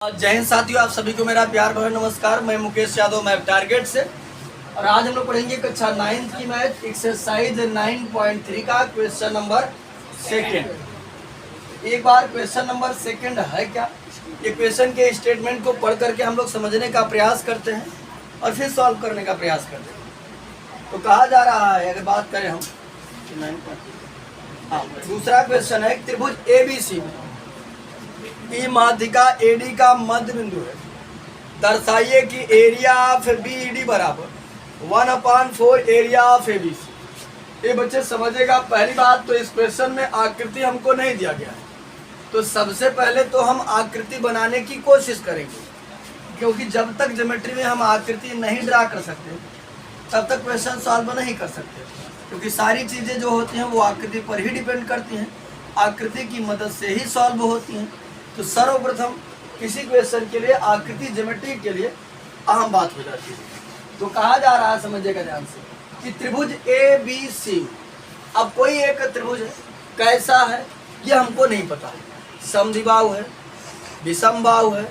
जय हिंद साथियों, आप सभी को मेरा प्यार भरा नमस्कार। मैं मुकेश यादव, मैथ टारगेट से। और आज हम लोग पढ़ेंगे कक्षा 9th की मैथ एक्सरसाइज 9.3 का क्वेश्चन नंबर सेकंड। एक बार क्वेश्चन नंबर सेकंड है क्या, ये क्वेश्चन के स्टेटमेंट को पढ़ करके हम लोग समझने का प्रयास करते हैं और फिर सॉल्व करने का प्रयास करते हैं। तो कहा जा रहा है, अगर बात करें हम 9. दूसरा क्वेश्चन है, त्रिभुज ABC में ई माध्यिका AD का मध्य बिंदु है। दर्शाइए कि एरिया ऑफ BED बराबर 1/4 एरिया ऑफ ABC। ये बच्चे समझेगा। पहली बात तो इस क्वेश्चन में आकृति हमको नहीं दिया गया है, तो सबसे पहले तो हम आकृति बनाने की कोशिश करेंगे, क्योंकि जब तक ज्योमेट्री में हम आकृति नहीं ड्रा कर सकते तब तक क्वेश्चन सॉल्व नहीं कर सकते, क्योंकि सारी चीज़ें जो होती हैं वो आकृति पर ही डिपेंड करती हैं। आकृति की मदद से ही सॉल्व होती हैं। तो सर्वप्रथम किसी क्वेश्चन के लिए आकृति ज्योमेट्री के लिए अहम बात हो जाती है। तो कहा जा रहा है, समझिएगा ध्यान से, कि त्रिभुज ABC, अब कोई एक त्रिभुज है, कैसा है ये हमको नहीं पता है। समद्विबाहु है, विषमबाहु है,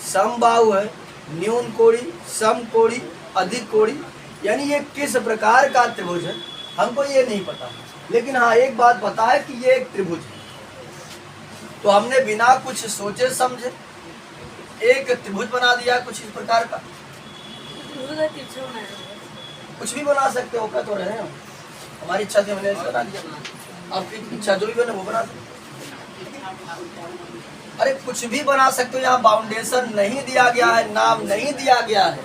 समबाहु है, न्यून कोणी, समकोणी, अधिक कोणी, यानी ये किस प्रकार का त्रिभुज है हमको ये नहीं पता। लेकिन हाँ, एक बात पता है कि ये एक त्रिभुज है। तो हमने बिना कुछ सोचे समझे एक त्रिभुज बना दिया कुछ इस प्रकार का। कुछ भी बना सकते हो, क्या तो रहे हम, हमारी इच्छा थी हमने बना दिया। आपकी इच्छा जो भी बने वो बना सकते। अरे कुछ भी बना सकते हो, यहाँ बाउंडेशन नहीं दिया गया है, नाम नहीं दिया गया है,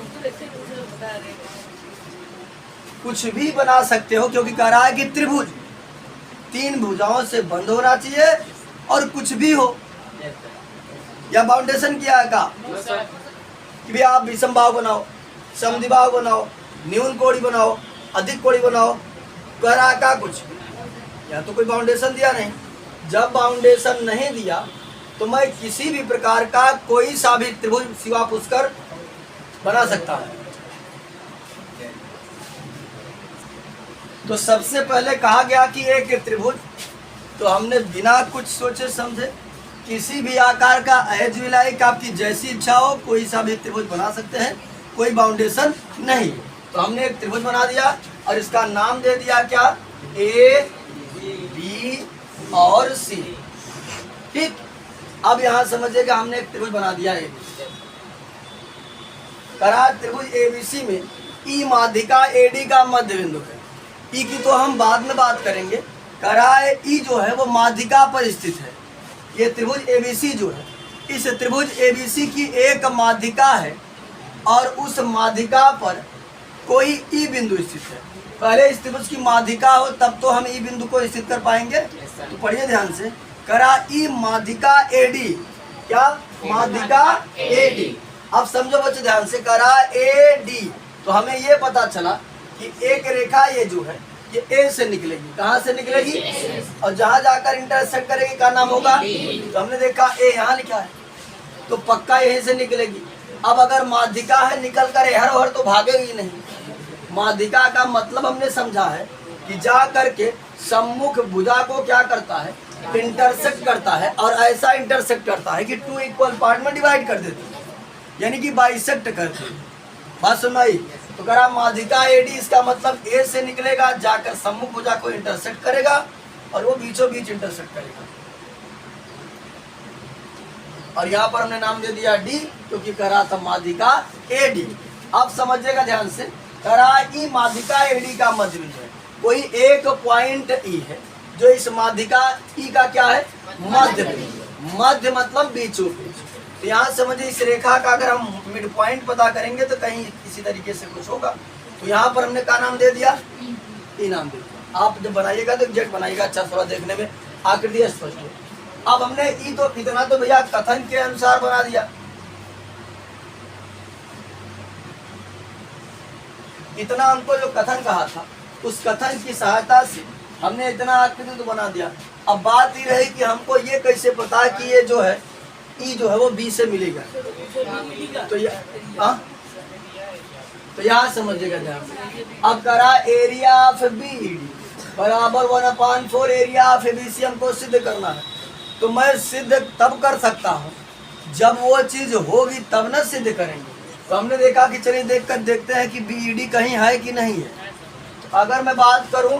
कुछ भी बना सकते हो, क्योंकि कह रहा है कि त्रिभुज 3 भुजाओं से बंद होना चाहिए और कुछ भी हो। या बाउंडेशन किया है का कि भी आप विषमबाहु बनाओ, समद्विबाहु बनाओ, न्यून कोणी बनाओ, अधिक कोणी बनाओ, कह रहा का कुछ, या तो कोई बाउंडेशन दिया नहीं। जब बाउंडेशन नहीं दिया तो मैं किसी भी प्रकार का कोई सा भी त्रिभुज सिवा पुष्कर बना सकता हूं। तो सबसे पहले कहा गया कि एक त्रिभुज, तो हमने बिना कुछ सोचे समझे किसी भी आकार का एज वी लाइक, आपकी जैसी इच्छा हो कोई सा भी त्रिभुज बना सकते हैं, कोई बाउंडेशन नहीं। तो हमने एक त्रिभुज बना दिया और इसका नाम दे दिया क्या, A, B और C। ठीक, अब यहां समझिएगा, हमने एक त्रिभुज बना दिया है। करा त्रिभुज ABC में ई माध्यिका AD का मध्य बिंदु है। ई की तो हम बाद में बात करेंगे। कराए ई जो है वो माध्यिका पर स्थित है। ये त्रिभुज ABC जो है, इस त्रिभुज ABC की एक माध्यिका है और उस माध्यिका पर कोई ई बिंदु स्थित है। पहले इस त्रिभुज की माध्यिका हो तब तो हम ई बिंदु को स्थित कर पाएंगे। तो पढ़िए ध्यान से, करा ई माध्यिका AD, क्या माध्यिका AD। अब समझो बच्चे ध्यान से, करा AD, तो हमें ये पता चला कि एक रेखा ये जो है ये A से निकलेगी। कहाँ से निकलेगी? और जहाँ जाकर इंटरसेक्ट करेगी क्या नाम होगा? तो हमने देखा A यहाँ लिखा है, तो पक्का यहीं से निकलेगी। अब अगर माध्यिका है, निकल कर हर हर तो भागेगी नहीं। माध्यिका का मतलब हमने समझा है कि जा करके सम्मुख भुजा को क्या करता है, इंटरसेक्ट करता है, और ऐसा इंटरसेक्ट करता है कि 2 इक्वल पार्ट में डिवाइड कर देती है, यानी कि बाइसेक्ट करती है। बात सुनाई? तो करा माध्यिका AD, इसका मतलब A से निकलेगा, जाकर सम्मुख भुजा को इंटरसेक्ट करेगा और वो बीचों बीच इंटरसेक्ट करेगा। और यहाँ पर हमने नाम दे दिया D, क्योंकि करा था माध्यिका AD। अब समझिएगा ध्यान से, करा ई माध्यिका AD का मध्य बिंदु है। कोई एक पॉइंट E है जो इस माध्यिका E का क्या है, मध्य बिंदु। मध्य मतलब बीचों बीच। तो यहाँ समझिए, इस रेखा का अगर हम मिड पॉइंट पता करेंगे तो कहीं इसी तरीके से कुछ होगा। तो यहाँ पर हमने क्या नाम दे दिया, ई नाम दे दिया। आप जब बनाइएगा तो एग्जैक्ट बनाइएगा, अच्छा थोड़ा देखने में आकृति स्पष्ट हो। अब हमने ई तो इतना तो भैया कथन के अनुसार बना दिया। इतना हमको जो कथन कहा था उस कथन की सहायता से हमने इतना आकृति तो बना दिया। अब बात ये रही कि हमको ये कैसे पता कि ये जो है ई जो है वो B से मिलेगा। तो यहाँ समझिएगा ध्यान से। अब करा एरिया ऑफ BED बराबर 1/4 एरिया ऑफ ABC हमको सिद्ध करना है। तो मैं सिद्ध तब कर सकता हूँ जब वो चीज होगी तब न सिद्ध करेंगे। तो हमने देखा कि चलिए देखते हैं कि बीईडी कहीं है कि नहीं है। तो अगर मैं बात करूं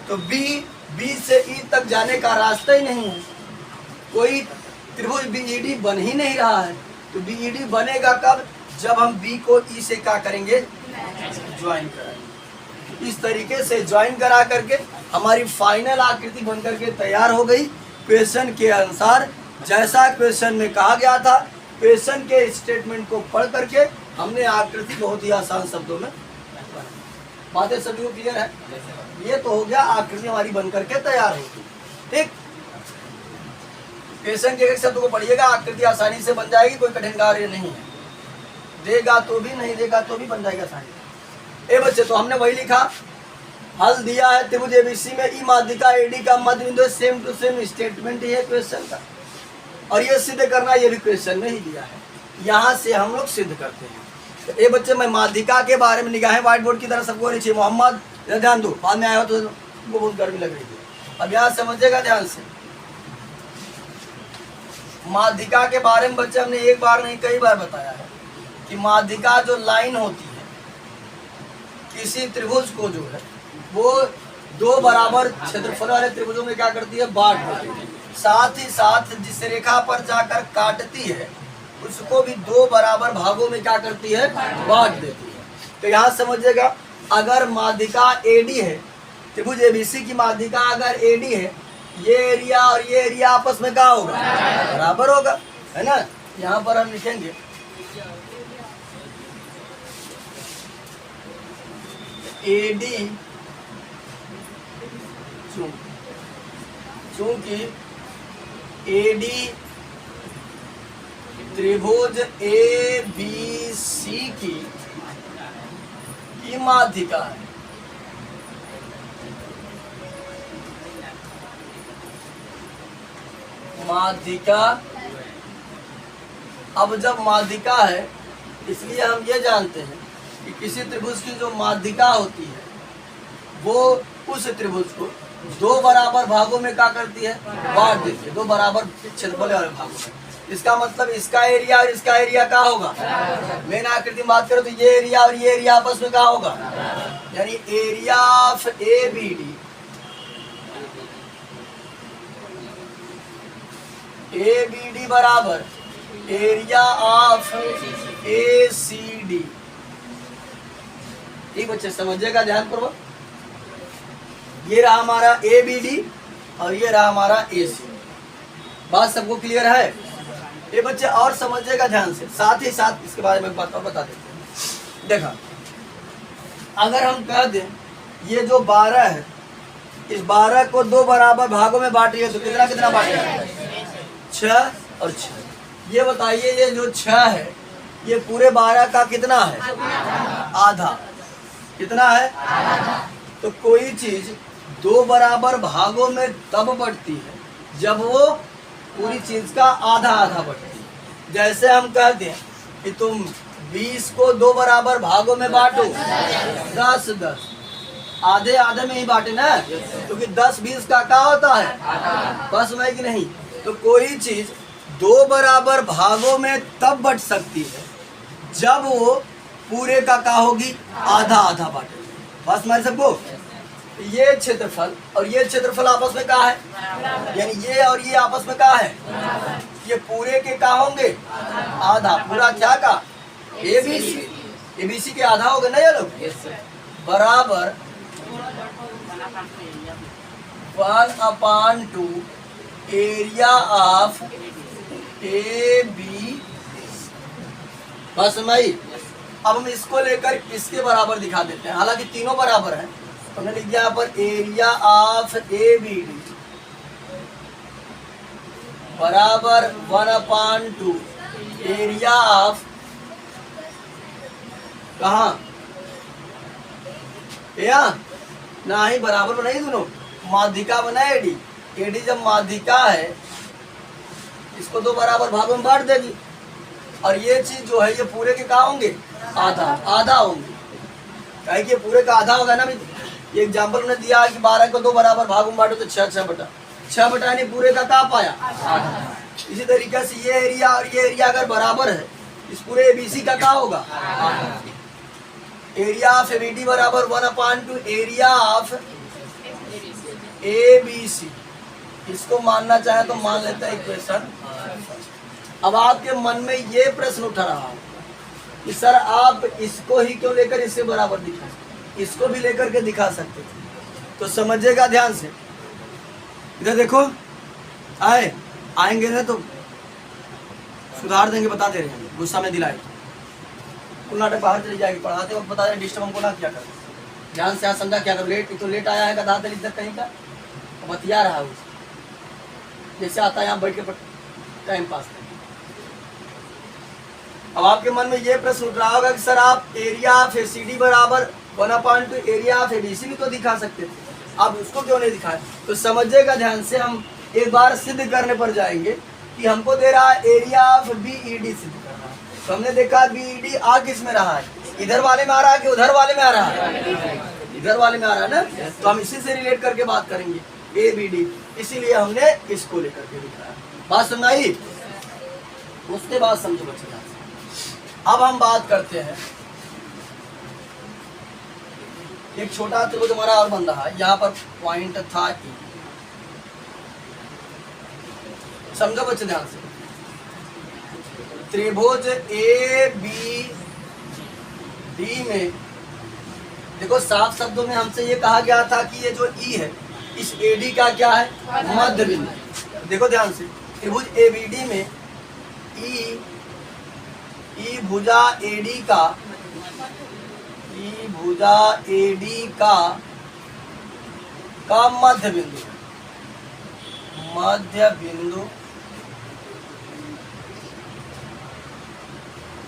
तो बी से ई तक जाने का रास्ता ही नहीं है, कोई त्रिभुज बीईडी बन ही नहीं रहा है। तो बीईडी बनेगा कब? जब हम बी को ई से क्या करेंगे? ज्वाइन कराएंगे। इस तरीके से ज्वाइन करा करके हमारी फाइनल आकृति बन करके तैयार हो गई। क्वेश्चन के अनुसार जैसा क्वेश्चन में कहा गया था, क्वेश्चन के स्टेटमेंट को पढ़ करके हमने आकृति बहुत ही आसान शब्दों में बनाई। बातें सभी को क्लियर है? ये तो हो गया, आकृति हमारी बन करके तैयार होगी। ठीक, क्वेश्चन के एक शब्द को पढ़िएगा, आकृति आसानी से बन जाएगी, कोई कठिन कार्य नहीं है। देगा तो भी, नहीं देगा तो भी बन जाएगा आसानी। ए बच्चे, तो हमने वही लिखा, हल दिया है त्रिभुज एबीसी में ई माध्यिका एडी का मध्य बिंदु सेम टू सेम स्टेटमेंट ही है क्वेश्चन का, और ये सिद्ध करना ये भी क्वेश्चन में ही दिया है। यहाँ से हम लोग सिद्ध करते हैं। तो ए बच्चे, मैं माध्यिका के बारे में निगाहें व्हाइट बोर्ड की तरह सबको नीचे, मोहम्मद ध्यान दो, बाद में आया हो तो बहुत गर्मी लग रही है। अब यहाँ समझिएगा ध्यान से, माध्यिका के बारे में बच्चे हमने एक बार नहीं कई बार बताया है कि माध्यिका जो लाइन होती है किसी त्रिभुज को जो है वो दो बराबर क्षेत्रफल वाले त्रिभुजों में क्या करती है? बांट देती है। साथ ही साथ जिस रेखा पर जाकर काटती है उसको भी दो बराबर भागों में क्या करती है? बांट देती है। तो यहाँ समझिएगा, अगर माध्यिका एडी है, त्रिभुज एबीसी की माध्यिका अगर एडी है, ये एरिया और ये एरिया आपस में क्या होगा? बराबर होगा, है ना। यहाँ पर हम लिखेंगे एडी, चूंकि एडी त्रिभुज ए बी सी की माध्यिका है। माध्यिका, अब जब माध्यिका है इसलिए हम ये जानते हैं कि किसी त्रिभुज की जो माध्यिका होती है वो उस त्रिभुज को दो बराबर भागों में क्या करती है? बांट देती है, दो बराबर क्षेत्रफल वाले भागों में। इसका मतलब इसका एरिया और इसका एरिया क्या होगा? मेन आकृति में बात करो तो ये एरिया और ये एरिया आपस में क्या होगा? यानी area of A B D, A B D बराबर area of A C D. ठीक बच्चे, समझिएगा ध्यान पूर्वक। ये रहा हमारा ए बी डी और ये रहा हमारा ए सी। बात सबको क्लियर है? ये बच्चे और समझिएगा ध्यान से, साथ ही साथ इसके बारे में बात और बता देते हैं। देखा, अगर हम कह दें ये जो 12 है, इस 12 को दो बराबर भागों में बांटिए तो कितना कितना बांटिए? 6 और 6। ये बताइए, ये जो 6 है ये पूरे 12 का कितना है? आधा। कितना है? तो कोई चीज दो बराबर भागों में तब बढ़ती है जब वो पूरी चीज का आधा आधा बढ़ती है। जैसे हम कह दें कि तुम 20 को दो बराबर भागों में बांटो, 10 10, आधे आधे में ही बांटे ना, क्योंकि 10 20 का क्या होता है? बस में कि नहीं। तो कोई चीज दो बराबर भागों में तब बढ़ सकती है जब वो पूरे का क्या होगी? आधा आधा बांटे। बस हमारे सबको, ये क्षेत्रफल और ये क्षेत्रफल आपस में क्या है? यानी ये और ये आपस में क्या है? ये पूरे के क्या होंगे? आधा। पूरा क्या का? एबीसी, एबीसी के आधा हो गए ना ये लोग, बराबर 1/2 एरिया ऑफ ए बी। बस भाई, अब हम इसको लेकर इसके बराबर दिखा देते हैं, हालांकि तीनों बराबर हैं। हमने लिख दिया यहाँ पर area of A B D बराबर 1/2 एरिया ऑफ, कहाँ? ना ही बराबर बनाई दोनों, माध्यिका बना एडी। एडी जब माध्यिका है इसको दो बराबर भागों में बांट देगी, और ये चीज जो है ये पूरे के क्या होंगे? आधा आधा होंगे। कहे कि पूरे का आधा होगा ना। ये एग्जाम्पल ने दिया कि 12 को दो बराबर भागों में बांटो तो 6 6 बटा 6 बटा यानी पूरे का क्या पाया? आधा। इसी तरीके से ये एरिया और ये एरिया अगर बराबर है, इस पूरे एबीसी का क्या होगा? एरिया ऑफ एबीडी बराबर 1/2 एरिया ऑफ एबीसी। इसको मानना चाहे तो मान लेते हैं इक्वेशन। अब आपके मन में ये प्रश्न उठ रहा है कि सर आप इसको ही क्यों लेकर इससे बराबर दिखा, इसको भी लेकर के दिखा सकते थे। तो समझिएगा ध्यान से, इधर देखो, आएंगे ना तो सुधार देंगे, बताते रहेंगे, गुस्सा में दिलाए तो नाटक बाहर चली जाएगी, पढ़ाते वक्त बता दें डिस्टर्ब हमको ना किया कर, ध्यान से आज समझा क्या कर। लेट तो लेट आया है गधा दल इधर कहीं का, बतिया रहा है उसे, जैसे आता है यहाँ बैठ के टाइम पास कर। अब आपके मन में ये प्रश्न उठ रहा होगा कि सर आप एरिया ऑफ एसीडी बराबर 1/2 एरिया ऑफ एबीसी भी तो दिखा सकते थे, आप उसको क्यों नहीं दिखाए? तो समझिएगा ध्यान से, हम एक बार सिद्ध करने पर जाएंगे कि हमको दे रहा है एरिया ऑफ बीईडी सिद्ध करना है। तो हमने देखा बीईडी आ किस में रहा है, इधर वाले में आ रहा है कि उधर वाले में आ रहा है? इधर वाले में आ रहा है ना, तो हम इसी से रिलेट करके बात करेंगे एबीडी, इसीलिए हमने इसको लेकर के दिखाया। बात सुनाई, उसके बाद समझो बच्चे। अब हम बात करते हैं, एक छोटा त्रिभुज हमारा और बन रहा है, यहाँ पर पॉइंट था E। समझो बच्चे ध्यान से, त्रिभुज ए बी डी में देखो साफ शब्दों में हमसे ये कहा गया था कि ये जो E है इस AD का क्या है? मध्य बिंदु। देखो ध्यान से, त्रिभुज ABD में ई भुजा AD का मध्य बिंदु।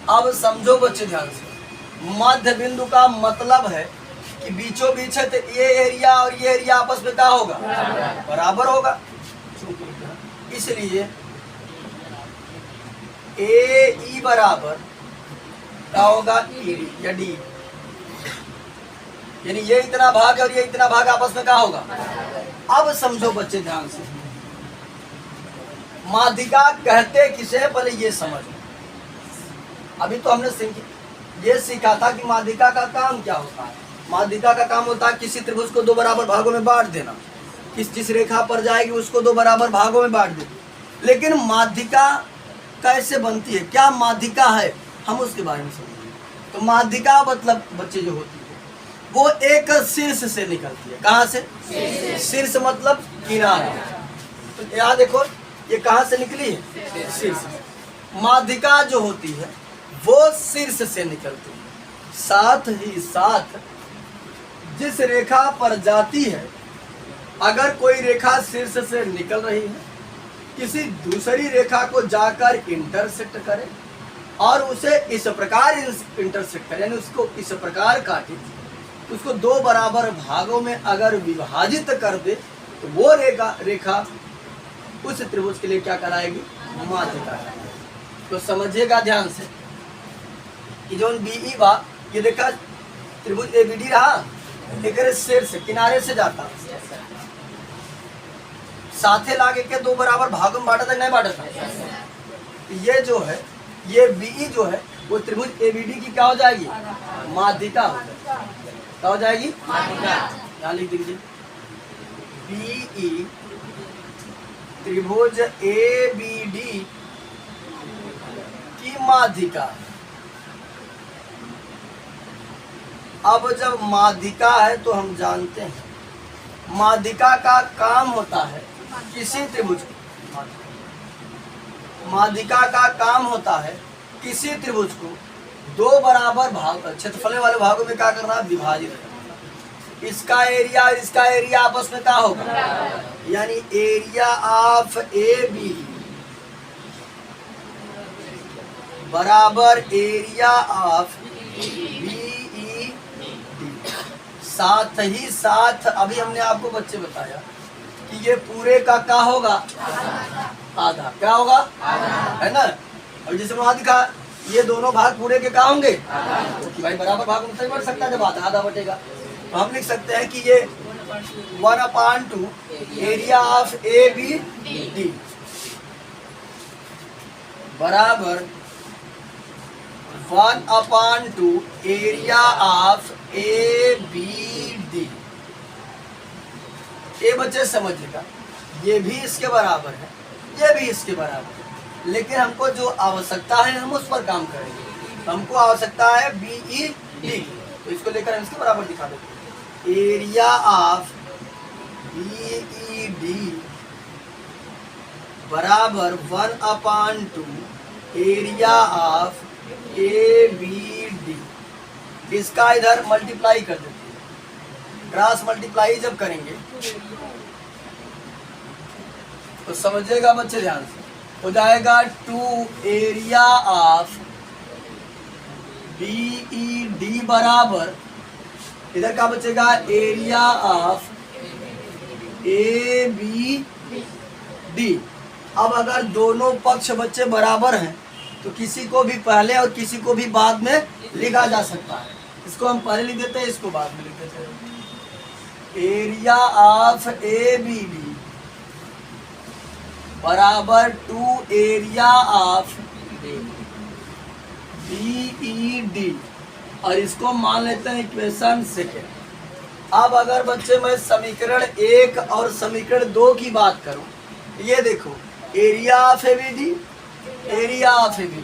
अब समझो बच्चे ध्यान से, मध्य बिंदु का मतलब है कि बीचों बीच है, तो ये एरिया और ये एरिया आपस में क्या होगा? बराबर होगा। इसलिए AE बराबर क्या होगा? ED या D, यानी ये इतना भाग और ये इतना भाग आपस में क्या होगा? अब समझो बच्चे ध्यान से, माध्यिका कहते किसे, पहले ये समझ। अभी तो हमने ये सीखा था कि माध्यिका का काम क्या होता है। माध्यिका का काम होता है किसी त्रिभुज को दो बराबर भागों में बांट देना, जिस रेखा पर जाएगी उसको दो बराबर भागों में बांट देना। लेकिन माध्यिका कैसे बनती है, क्या माध्यिका है, हम उसके बारे में समझेंगे। तो माध्यिका मतलब बच्चे जो होती है वो एक शीर्ष से निकलती है। कहाँ से? शीर्ष मतलब किनारा। तो यहाँ देखो ये कहाँ से निकली है? शीर्ष। माध्यिका जो होती है वो शीर्ष से निकलती है। साथ ही साथ जिस रेखा पर जाती है, अगर कोई रेखा शीर्ष से निकल रही है, किसी दूसरी रेखा को जाकर इंटरसेक्ट करे और उसे इस प्रकार इंटरसेक्ट करे, यानी उसको इस प्रकार काटे, उसको दो बराबर भागों में अगर विभाजित कर दे, तो वो रेखा उस त्रिभुज के लिए क्या कराएगी? माध्यिका। तो समझिएगा ध्यान से कि जो BE बा, ये देखा त्रिभुज ABD रहा, एक शीर्ष किनारे से जाता, साथे लागे के दो बराबर भागों में बांटा था, नहीं बांटा था। ये जो है, ये BE जो है वो त्रिभुज ABD की क्या हो जाएगी? माध्यिका हो जाएगी। क्या हो जाएगी? यहाँ लिख दीजिए, BE त्रिभुज ABD की माध्यिका। अब जब माध्यिका है तो हम जानते हैं माध्यिका का काम होता है किसी त्रिभुज, माध्यिका का काम होता है किसी त्रिभुज को दो बराबर भाग क्षेत्रफल वाले भागों में क्या करना? विभाजित करना। इसका एरिया और इसका एरिया आपस में क्या होगा? यानी एरिया ऑफ AB बराबर एरिया ऑफ BED। साथ ही साथ अभी हमने आपको बच्चे बताया कि ये पूरे का क्या होगा? आधा। क्या होगा? है ना। अब जैसे वहां दिखा, ये दोनों भाग पूरे के क्या होंगे? कि भाई बराबर भाग में बढ़ सकता है, जब आधा आधा बटेगा। तो हम लिख सकते हैं कि ये 1/2 एरिया ऑफ ABD बराबर 1/2 एरिया ऑफ ABD। ये बच्चे समझिएगा, ये भी इसके बराबर है, ये भी इसके बराबर है, लेकिन हमको जो आवश्यकता है हम उस पर काम करेंगे। हमको आवश्यकता है BED, तो इसको लेकर हम इसके बराबर दिखा देते हैं। एरिया ऑफ BED बराबर 1/2 एरिया ऑफ ABD। इसका इधर मल्टीप्लाई कर देते हैं, क्रॉस मल्टीप्लाई जब करेंगे तो समझिएगा बच्चे ध्यान से, हो जाएगा 2 एरिया ऑफ BED बराबर, इधर का बचेगा एरिया ऑफ ABD। अब अगर दोनों पक्ष बच्चे बराबर हैं तो किसी को भी पहले और किसी को भी बाद में लिखा जा सकता है। इसको हम पहले लिख देते हैं, इसको बाद में लिख देते हैं। एरिया ऑफ ABD बराबर 2 एरिया ऑफ BED, और इसको मान लेते हैं इक्वेशन सेकेंड। अब अगर बच्चे मैं समीकरण 1 और समीकरण 2 की बात करूं, ये देखो area of ABD, area of ABD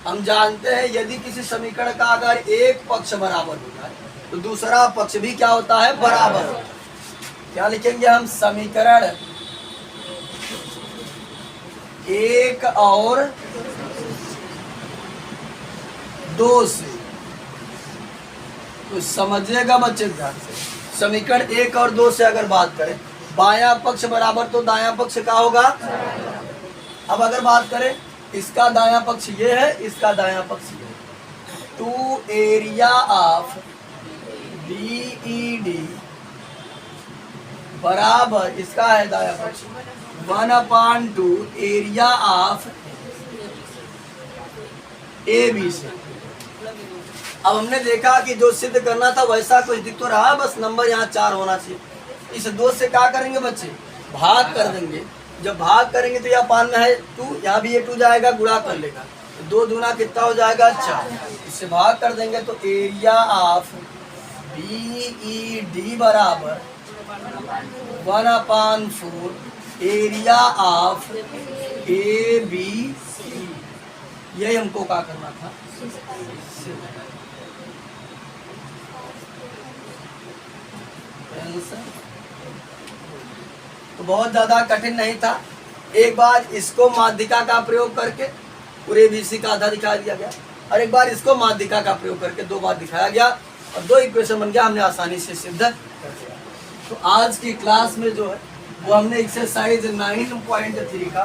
हम जानते हैं यदि किसी समीकरण का अगर एक पक्ष बराबर होता है तो दूसरा पक्ष भी क्या होता है, बराबर होता है। क्या लिखेंगे हम, समीकरण 1 और 2 से, तो समझिएगा बच्चे ध्यान से, समीकरण 1 और 2 से अगर बात करें, बायां पक्ष बराबर तो दायां पक्ष क्या होगा। अब अगर बात करें इसका दायां पक्ष ये है, इसका दायां पक्ष ये है, 2 एरिया ऑफ BED बराबर इसका है दायां पक्ष 1/2 एरिया ऑफ ABC। अब हमने देखा कि जो सिद्ध करना था वैसा कुछ दिख तो रहा, बस नंबर यहाँ 4 होना चाहिए। इस 2 से क्या करेंगे बच्चे, भाग कर देंगे। जब भाग करेंगे तो यहाँ 5 में है 2, यहाँ भी ये 2 जाएगा, गुणा कर लेगा, 2 दूना कितना हो जाएगा 4, इससे भाग कर देंगे तो एरिया ऑफ BED बराबर 1/4 एरिया ऑफ ABC। यही हमको क्या करना था। तो बहुत ज्यादा कठिन नहीं था। एक बार इसको माध्यिका का प्रयोग करके पूरे BC का आधा दिखा दिया गया, और एक बार इसको माध्यिका का प्रयोग करके 2 बार दिखाया गया, और 2 इक्वेशन बन गया, हमने आसानी से सिद्ध कर दिया। तो आज की क्लास में जो है वो हमने एक्सरसाइज 9.3 का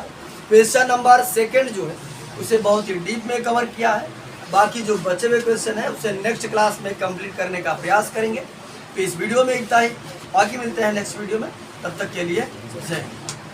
क्वेश्चन नंबर 2 जो है उसे बहुत ही डीप में कवर किया है। बाकी जो बचे हुए क्वेश्चन है उसे नेक्स्ट क्लास में कंप्लीट करने का प्रयास करेंगे। तो इस वीडियो में इतना ही, बाकी मिलते हैं नेक्स्ट वीडियो में, तब तक के लिए जय हिंद।